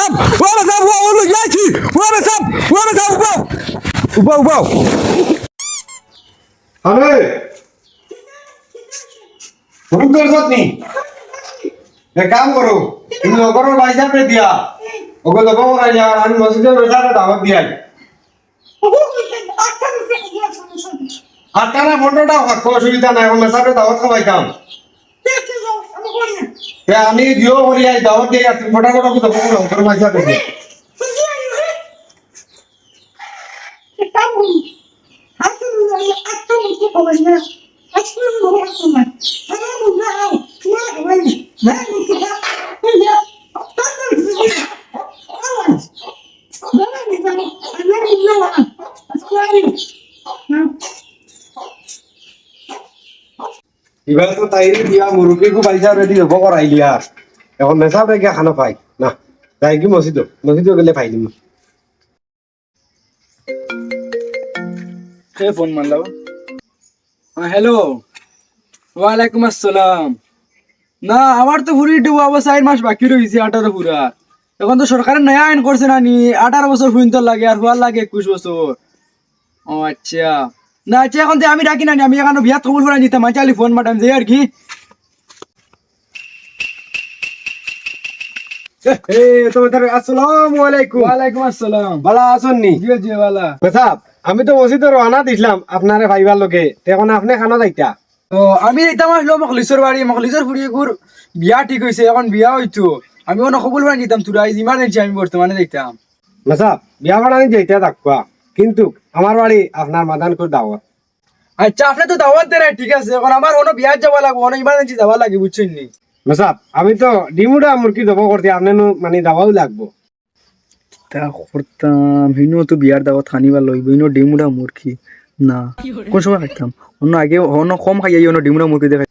Wabasab, wabasab, yachi, wabasab, wabasab, ubau. আরে তুমি করছত নি এক কাম করো তুমি ওপর পয়সা পে দিয়া ওকে তো বড় রাজা আমি মসজিদের রোজাটা দাওয়াত দিয়াই আটানা ফটোটা কোনো অসুবিধা নাই আমি মেসাবে দাওয়াত খাওয়াইতাম আমি দিও বলি আই দাওয়াত দিয়ে তুমি ফটোটা তো বড় ওপর পয়সা পে দিয়া এবার তো তাইরে দিয়া মুরুগিকে পয়সা রেডি হবো করাই দিয়া এখন মেসাবে গিয়ে খানা পাই না তাই কি মসজিদ গেলে পাই দিম কে ফোন মারলাম? হ্যালো, ওয়ালাইকুম আসসালাম। না আমার তো পুরি ডুবো অবস্থা 4 মাস বাকি রয়েছে 18 পুরা। এখন তো সরকারের নয়া আইন করছে না নি 18 বছর পর্যন্ত লাগে আর হওয়ার লাগে 21 বছর। ও আচ্ছা না আচ্ছা এখন তো আমি ডাকি না আমি এখন বিয়াত কবুল করে নিতাম চালি ফোন মারতাম যে আর কি আসসালামু আলাইকুম ওয়ালাইকুম আসসালাম। ভালো আছেন নি জি জি বালা। মেসাব আমি তো মসজিদে রওনা দিছিলাম আপনারে ভাইবার লগে এখন আপনি খানা যাইতা তো আমি এইটা আসলো মখলিসর বাড়ি মখলিসর ফুরিয়ে গুর বিয়া ঠিক হয়েছে এখন বিয়া হইতো আমি অন্য কবুল করে নিতাম তোরা ইমার্জেন্সি আমি বর্তমানে যাইতাম। মেসাব বিয়া বাড়ানি যাইতা থাকবা কিন্তু আমার বাড়ি আপনার মাদান করে দাওয়াত আচ্ছা আপনি তো দাওয়াত দেয় ঠিক আছে এখন আমার অন্য বিয়ার যাওয়া লাগবে অনেক ইমার্জেন্সি যাওয়া লাগে বুঝছেন নি। মেসাব আমি তো ডিমুডা মুরগি দেবো করতে আপনার মানে দাওয়াও লাগবো তা করতাম হিনো তো বিয়ার দাওয়াত খানিবার লইব হিনো ডিমুড়া মুরগি না কোন সময় খাইতাম অন্য আগে অন্য কম খাইয়াই অন্য ডিমুড়া মুরগি দেখাই।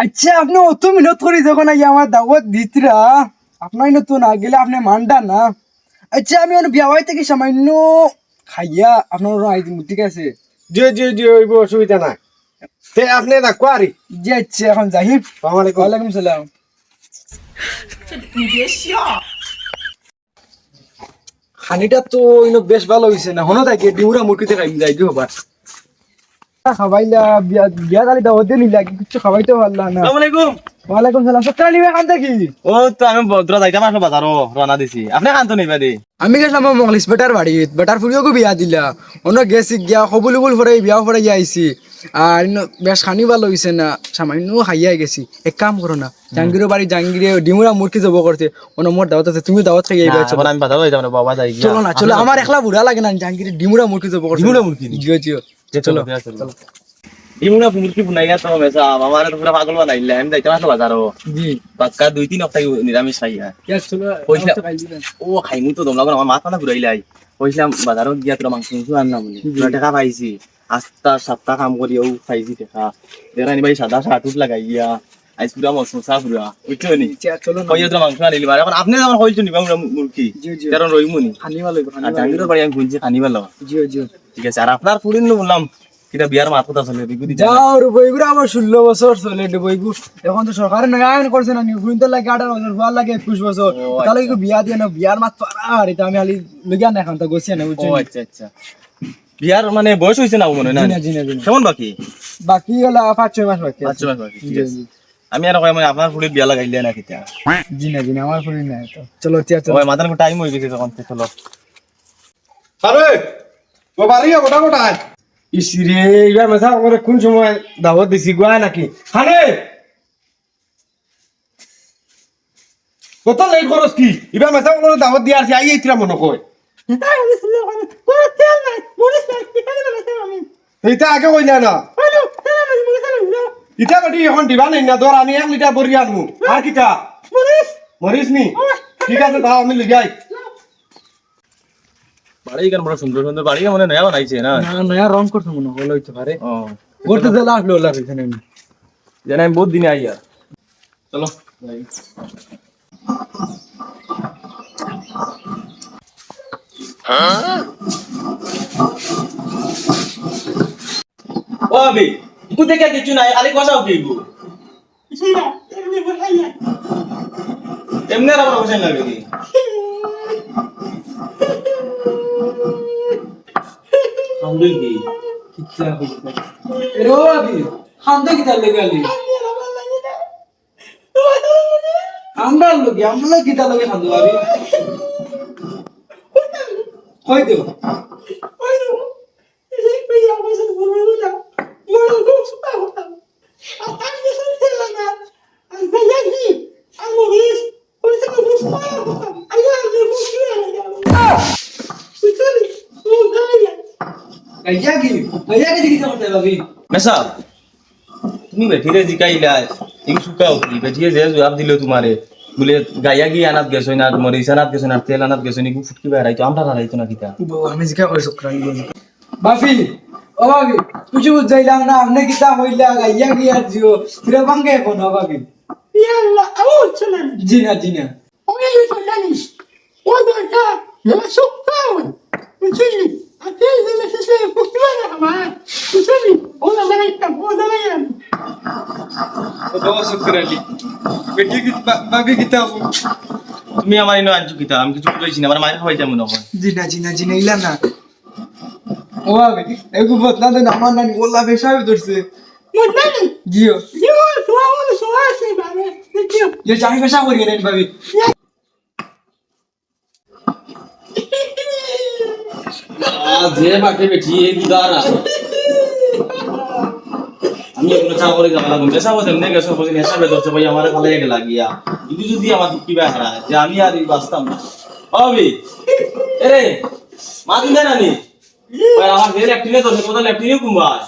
আচ্ছা আপনি অত মিনত করি যখন আগে আমার দাওয়াত দিতরা আপনার তো না গেলে আপনি মানডা না। আচ্ছা আমি অন্য বিয়া বাড়ি থেকে সামান্য খাইয়া আপনার ঠিক আছে জি ওইব অসুবিধা নাই তে আপনি থাকবো আরি জি আচ্ছা এখন যাই। ওয়ালাইকুম সালাম। খানিটা তো ইনো বেশ ভালো হইছে না হনো থাকে ডিউরা মুরগিতে খাইম যাই দিও বা খাবাইলা বিয়া গালি দাওয়াত দিলি লাগি কিছু খাবাইতে পারলা না। আসসালামু আলাইকুম। ওয়ালাইকুম সালাম সত্তর নিবে খান দেখি ও তো আমি বদ্র যাইতাম আসলে বাজারও রানা দিছি আপনি খান তো নিবা দি আমি গেছিলাম মংলিশ বেটার বাড়ি বেটার ফুরিও বিয়া দিলা অন্য গেছি গিয়া কবুল উবুল ফরাই বিয়া ফরাই আইছি আর বেশ খানি ভালো হইছে না সামান্য খাইয়াই গেছি এক কাম করো না জাঙ্গিরের বাড়ি জাঙ্গিরে ডিমুরা মুরগি জব করতে অন্য মোর দাওয়াত আছে তুমি দাওয়াত খাইয়া আইবা এখন আমি বাজারও যাইতাম না বাবা যাই গিয়া চলো না চলো আমার একলা বুড়া লাগে না জাঙ্গিরে ডিমুরা মুরগি জব করতে ডিমুরা মুরগি? জিও জিও চলো ইমুনা মুরগি বুনাইয়া তো মেসা আমার তো পুরা পাগল বানাইলা আমি যাইতাম আসলে বাজারও জি পাক্কা 2-3 হপ্তাহ নিরামিষ খাইয়া চলো পয়সা ও খাইমু তো দম লাগা আমার মাথা না ঘুরাইলাই কইছিলাম বাজারও গিয়া তোরা মাংস আনলাম বলে টাকা পাইছি আস্তা সাতটা কাম করিও খাইছি টাকা দেরানি ভাই সাদা শার্টুট লাগাইয়া আইস পুরা মশমশা পুরা বুঝছো নি চলো কইয়া তোরা মাংস আনিলি মানে এখন আপনি আমার কইছো নিবা মুরগি কারণ রইমুনি খানি ভালো আর জাঙ্গিরের বাড়ি আমি গুনছি খানি ভালো জিও জিও ঠিক আছে আর আপনার পুরিন বললাম কিটা বিয়ার মাথা কথা চলে বিগুদি যাও রে বইগুলো আমার 16 বছর চলে রে বইগু এখন তো সরকারে নয়া আইন করছে না নিউজ তো লাগে 18 বছর ভাল লাগে 21 বছর তাহলে কি বিয়া দিয়ে না বিয়ার মাত পার এটা আমি খালি লগিয়া না এখন তো গছিয়া না বুঝছো ও আচ্ছা আচ্ছা বিয়ার মানে বয়স হইছে না মনে হয় না জি না কেমন বাকি বাকি হলো 5-6 মাস বাকি আছে 5 মাস বাকি ঠিক আছে আমি আর কই মানে আপনার পুরি বিয়া লাগাইলে না কিটা জি না আমার ফুরি না তো চলো তিয়া চলো ওই মাথার টাইম হই গেছে তখন চলো আরে ও বাড়ি গোটা গোটা ইসিরে এবার মেসা করে কোন সময় দাওয়াত দিছি গোয়া নাকি খানে কত লেট করস কি এবার মেসা করে দাওয়াত দিয়া আছে আই এইত্রা মনে কই এইটা আগে কই না ইটা বাটি এখন দিবা নাই না ধর আমি 1 লিটার বড়ি আনমু আর কিটা মরিস নি ঠিক আছে দাও আমি লই যাই বাড়ি কেন বড় সুন্দর সুন্দর বাড়ি মানে নয়া বানাইছে না না নয়া রং করতে মনে হলো হইতে পারে ও করতে দিলে আসলো ওলা এখানে জানা আমি বহুত দিনে আইয়া চলো ও আবি তু দেখে কিছু নাই আলি কষাও কিগু এমনি আর বসে লাগবে কি এরো আবি খান্দে কি তার লাগে আলি আমরা কি তার লাগে খান্দো আবি হয়তো গাইয়া কি দিতে করতে আবি মেসা তুমি বেঠিরে জিকাইলা এই সুকা উঠলি বেঠিয়ে যে জবাব দিল তোমারে বলে গায়া গিয়ে আনাত গেছো না মরিস আনাত গেছো না তেল আনাত গেছো নি ফুটকি বেড়াইতো আমরা হারাইতো না কিতা আমি জিকা কই শুকরানি বাফি ও বাবি কিছু বুঝাইলাম না আপনি কিতা হইলা গাইয়া গিয়া জিও ফিরে ভাঙ্গে কোন বাবি يلا أموت سنن জিনা وين فلاني وضعك لما سكاوي وتجي أتيجي اللي تسوي فكرة معاه وتجي ولا مريتم ولا مريم ও শুকরানি বেটি কি বাবি কিতা তুমি আমার ইনো আনছো কিতা আমি কিছু কইছি না আমার মায়ের খাওয়াই যাবো না জিনা ইলা না ও বাবি এগু বতনা দেন আমার নানি ওলা বেশাবে ধরছে مدني জিও يقول سؤال سؤال بعدين نجيب যে জানি বেশা করি নেন বাবি যে বাটে বেঠি এই দুদারা আমি এগুলো চা করে যাবো লাগবে বেসা বসে এমনি গেছো বসে নেশা ধরছে ভাই আমার ভালো লাগে লাগিয়া যদি আমার কি বেড়া যে আমি আর এই বাঁচতাম না হবি এরে মা দিন নানি ভাই আমার যে ল্যাপটনে তো কথা ল্যাপটনে কুম্বাই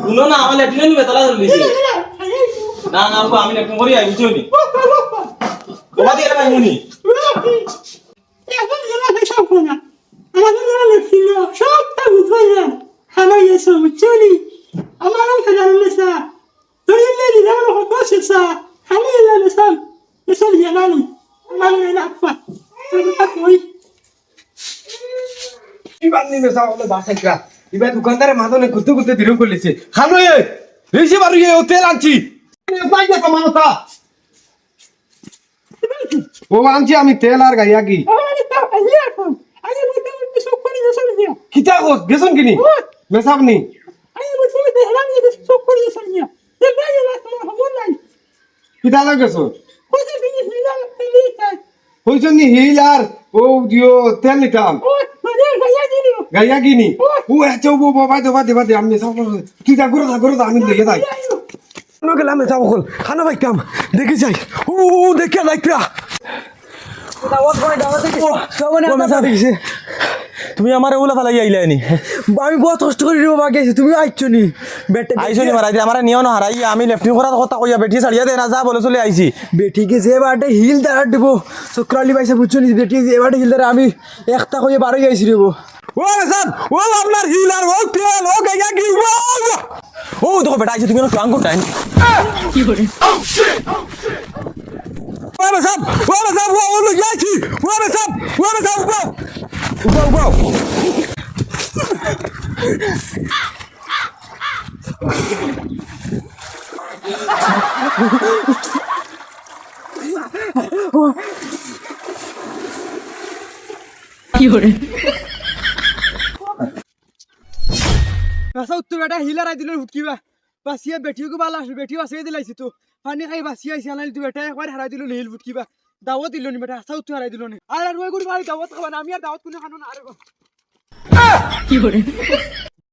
শুনো না আমার ল্যাপটনে নিবে তালা ধরে দিছি না না আমি ল্যাপটন করি আই বুঝছো নি তোমা দিয়ে ভাই মুনি এখন যারা বেশাব না আমাদের যারা লেখিল সবটা বুঝবাইয়া খানা গেছো বুঝছনি আমারও খেলার নেশা ধরিলে দিলাম কত শেষা খালি এলা নেশা নেশা জানানি আমার এলা আপা তোমরা কই ইবান নিমে সাওলে বাসাইকা ইবা দোকানদারে মাদনে ঘুরতে ঘুরতে দিরম করলিছে খানো এ রিসি বারু এ হোটেল আনছি পাই না মানতা ও আনছি আমি তেল আর গাইয়া কি আমার তা আইয়া এখন আগে বুঝতে বুঝতে সব করে গেছো নিয়া কিতা কস গেছন কিনি মেসাবনি আগে বুঝতে বুঝতে হেলাম গেছে সব করে গেছো নিয়া দেখবা এলা তোমার খবর নাই কিতা লাগ গেছো কইতে তুমি হিলা তেলি চাই হইছন নি হিল আর ও দিও তেল নিতাম ও মানে গায়া দিও গাইয়া কিনি ও এত ও বাবা দেবা দে আমি সব তুই যা করে আমি দেখে যাই নো গেলাম মেসা বকল খানা পাইতাম দেখে যাই ও দেখে লাইকা দাওয়াত করে দাওয়াত থেকে সবনে মেসা দেখছে তুমি আমার ওলা ফালাই আইলানি আমি বহুত কষ্ট করে রে বাবা গেছি তুমি আইছো নি বেটে আইছো নি মারাই আমার নিও না হারাই আমি লেফটিং করার কথা কইয়া বেটি ছাড়িয়া দে না যা বলে চলে আইছি বেটিকে যে বাটে হিল দাঁড় দিব শুক্রালি পাইছে বুঝছো নি বেটি যে বাটে হিল দাঁড় আমি একটা কইয়া বারো যাইছি রে ও মেসাব ও আপনার হিলার ও তেল ও গাইয়া কি ও দেখো বেটা আইছে তুমি না কাম করতে কি করে ও মেসাব ও লো যাইছি ও মেসাব উবাও কি করে আচ্ছা উত্তর বেটা হিলার আই দিল হুটকিবা বাসিয়া বেটিকে বালা বেটি বাসিয়ে দিলাইছি তো পানি খাই বাসিয়া আইছি আনালি তুই বেটা একবার হারাই দিল হিল ফুটকিবা দাওয়াত দিল নি বেটা আচ্ছা উত্তর হারাই দিল নি আর রুই গুড়ি ভাই দাওয়াত খাবা না আমি আর দাওয়াত কোনে খানো না আরে কি করে